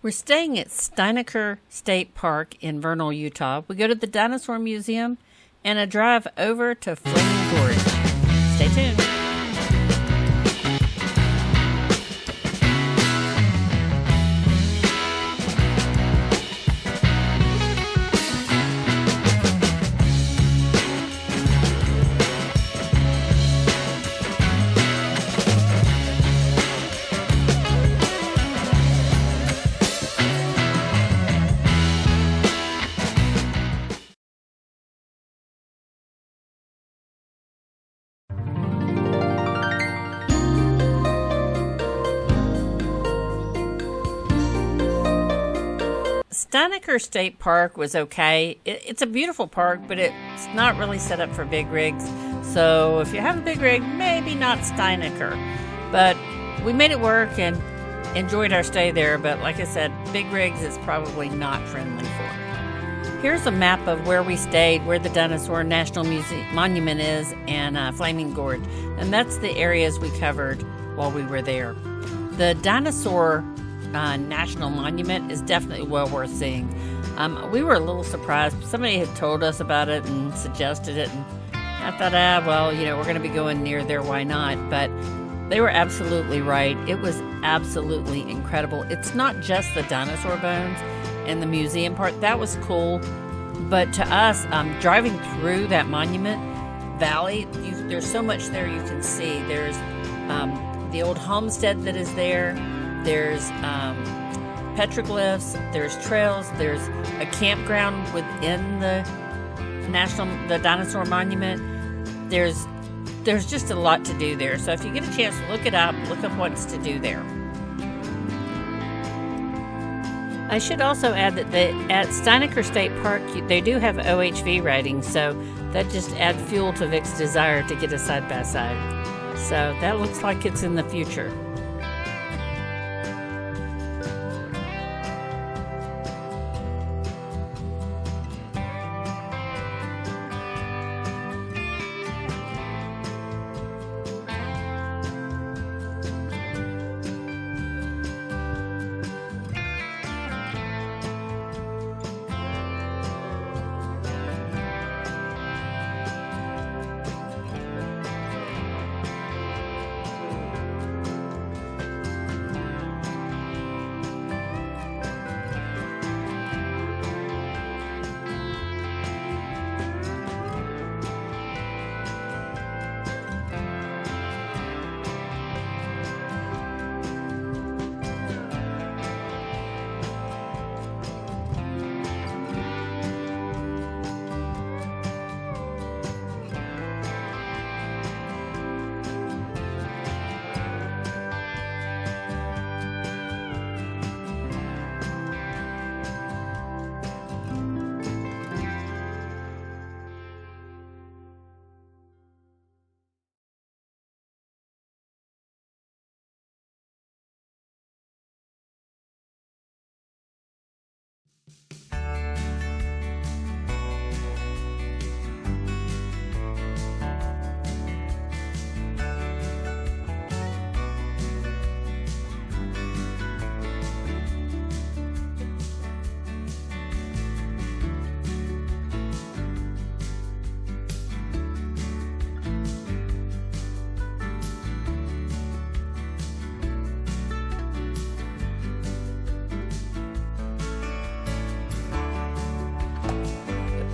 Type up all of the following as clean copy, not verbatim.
We're staying at Steinaker State Park in Vernal, Utah. We go to the Dinosaur Museum and a drive over to Flaming Gorge. Stay tuned. Steinaker State Park was okay. It's a beautiful park, but it's not really set up for big rigs. So if you have a big rig, maybe not Steinaker. But we made it work and enjoyed our stay there. But like I said, big rigs is probably not friendly for. Here's a map of where we stayed, where the Dinosaur National Monument is, and Flaming Gorge. And that's the areas we covered while we were there. The Dinosaur National Monument is definitely well worth seeing. We were a little surprised. Somebody had told us about it and suggested it, and I thought, we're going to be going near there, why not? But they were absolutely right. It was absolutely incredible. It's not just the dinosaur bones and the museum part. That was cool. But to us, driving through that monument valley, there's so much there you can see. There's the old homestead that is there. There's petroglyphs, there's trails, there's a campground within the Dinosaur Monument. There's just a lot to do there. So if you get a chance, look it up, look up what's to do there. I should also add that at Steinaker State Park, they do have OHV ratings, so that just adds fuel to Vic's desire to get a side-by-side. So that looks like it's in the future.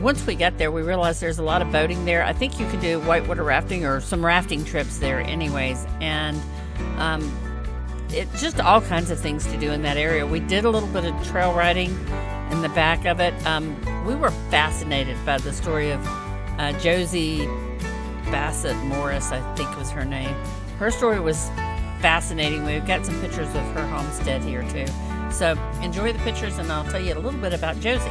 Once we got there, we realized there's a lot of boating there. I think you can do whitewater rafting or some rafting trips there anyways. And it's just all kinds of things to do in that area. We did a little bit of trail riding in the back of it. We were fascinated by the story of Josie Bassett Morris, I think was her name. Her story was fascinating. We've got some pictures of her homestead here too. So enjoy the pictures and I'll tell you a little bit about Josie.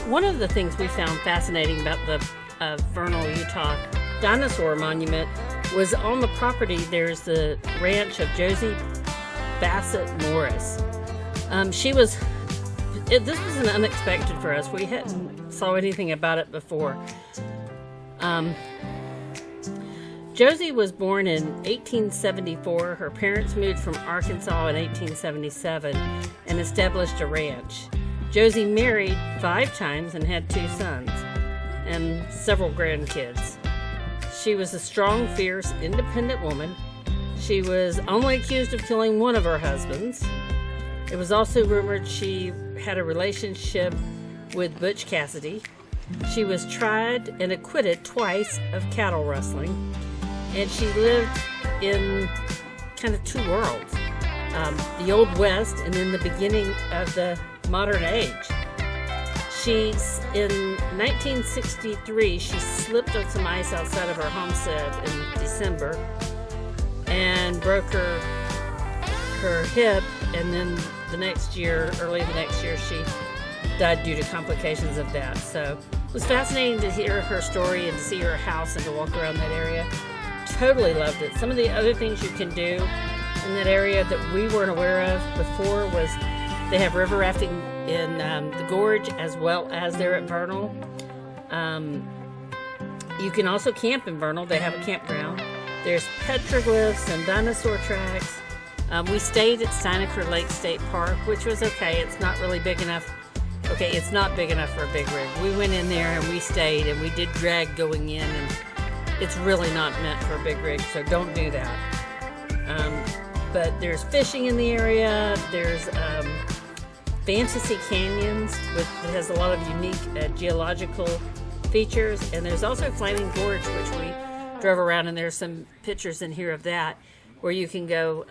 One of the things we found fascinating about the Vernal Utah Dinosaur Monument was on the property there's the ranch of Josie Bassett Morris. This was an unexpected for us. We hadn't saw anything about it before. Josie was born in 1874. Her parents moved from Arkansas in 1877 and established a ranch. Josie married 5 times and had 2 sons and several grandkids. She was a strong, fierce, independent woman. She was only accused of killing one of her husbands. It was also rumored she had a relationship with Butch Cassidy. She was tried and acquitted twice of cattle rustling. And she lived in kind of 2 worlds. The Old West and then the beginning of the modern age. In 1963, she slipped on some ice outside of her homestead in December and broke her hip, and then early the next year, she died due to complications of that. So it was fascinating to hear her story and to see her house and to walk around that area. Totally loved it. Some of the other things you can do in that area that we weren't aware of before was they have river rafting in the gorge as well as there at Vernal. You can also camp in Vernal. They have a campground. There's petroglyphs and dinosaur tracks. We stayed at Steinaker Lake State Park, which was okay. It's not really big enough. Okay, it's not big enough for a big rig. We went in there and we stayed and we did drag going in, and it's really not meant for a big rig, so don't do that. But there's fishing in the area. There's Fantasy Canyons, that has a lot of unique geological features. And there's also Flaming Gorge, which we drove around, and there's some pictures in here of that, where you can go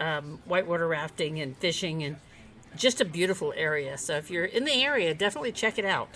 whitewater rafting and fishing, and just a beautiful area. So if you're in the area, definitely check it out.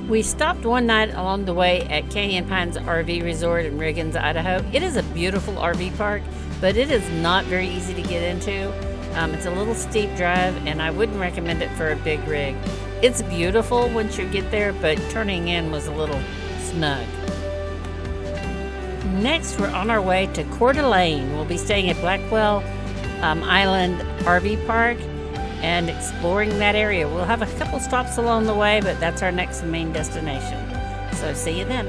We stopped one night along the way at Canyon Pines RV Resort in Riggins, Idaho. It is a beautiful RV park, but it is not very easy to get into. It's a little steep drive, and I wouldn't recommend it for a big rig. It's beautiful once you get there, but turning in was a little snug. Next, we're on our way to Coeur d'Alene. We'll be staying at Blackwell Island RV Park and exploring that area. We'll have a couple stops along the way, but that's our next main destination. So see you then.